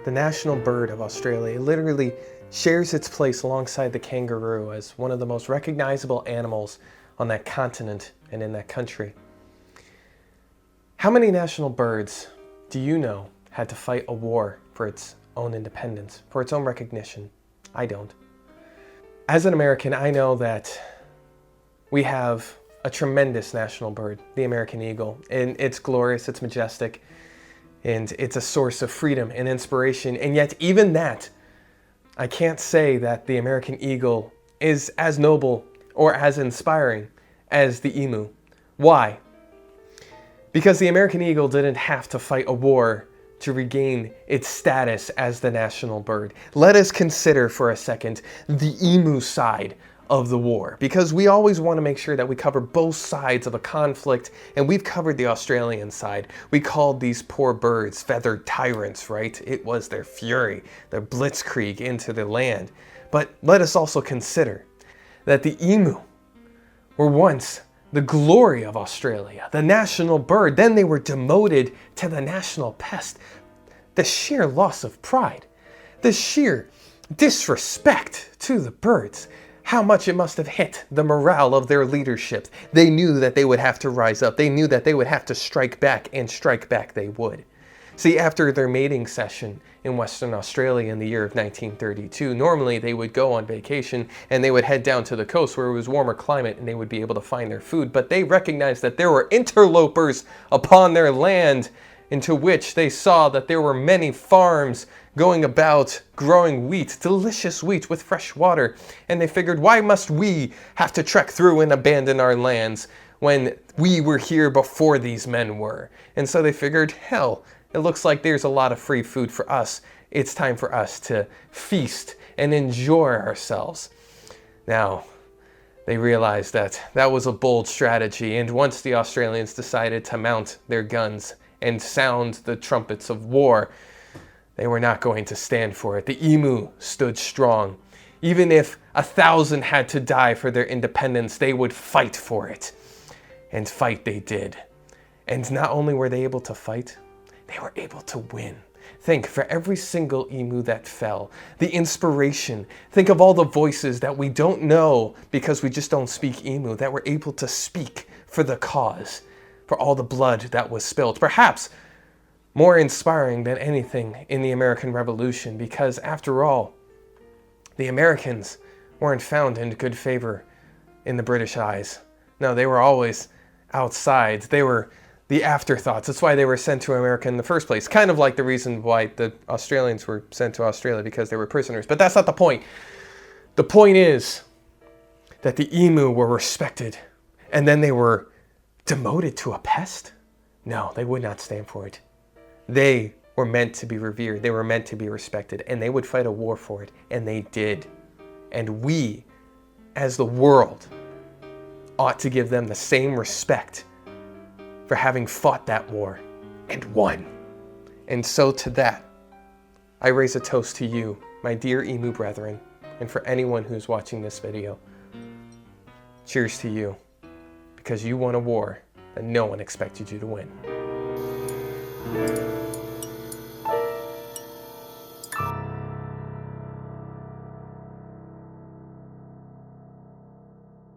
the national bird of Australia. It literally shares its place alongside the kangaroo as one of the most recognizable animals on that continent and in that country. How many national birds do you know had to fight a war for its own independence, for its own recognition? I don't. As an American, I know that we have a tremendous national bird, the American eagle, and it's glorious, it's majestic, and it's a source of freedom and inspiration. And yet even that, I can't say that the American eagle is as noble or as inspiring as the emu. Why? Because the American eagle didn't have to fight a war to regain its status as the national bird. Let us consider for a second the emu side of the war, because we always want to make sure that we cover both sides of a conflict, and we've covered the Australian side. We called these poor birds feathered tyrants, right? It was their fury, their blitzkrieg into the land. But let us also consider that the emu were once the glory of Australia, the national bird. Then they were demoted to the national pest. The sheer loss of pride, the sheer disrespect to the birds, how much it must have hit the morale of their leadership. They knew that they would have to rise up. They knew that they would have to strike back, and strike back they would. See, after their mating session in Western Australia in the year of 1932, normally they would go on vacation and they would head down to the coast where it was warmer climate and they would be able to find their food. But they recognized that there were interlopers upon their land, into which they saw that there were many farms going about growing wheat, delicious wheat with fresh water. And they figured, why must we have to trek through and abandon our lands when we were here before these men were? And so they figured, hell, it looks like there's a lot of free food for us. It's time for us to feast and enjoy ourselves. Now, they realized that that was a bold strategy. And once the Australians decided to mount their guns and sound the trumpets of war, they were not going to stand for it. The emu stood strong. Even if 1,000 had to die for their independence, they would fight for it. And fight they did. And not only were they able to fight, they were able to win. Think, for every single emu that fell, the inspiration. Think of all the voices that we don't know because we just don't speak emu, that were able to speak for the cause, for all the blood that was spilled. Perhaps more inspiring than anything in the American Revolution, because after all, the Americans weren't found in good favor in the British eyes. No, they were always outside. They were the afterthoughts. That's why they were sent to America in the first place. Kind of like the reason why the Australians were sent to Australia, because they were prisoners. But that's not the point. The point is that the emu were respected, and then they were demoted to a pest? No, they would not stand for it. They were meant to be revered. They were meant to be respected, and they would fight a war for it, and they did. And we, as the world, ought to give them the same respect for having fought that war and won. And so to that, I raise a toast to you, my dear emu brethren, and for anyone who's watching this video. Cheers to you, because you won a war that no one expected you to win.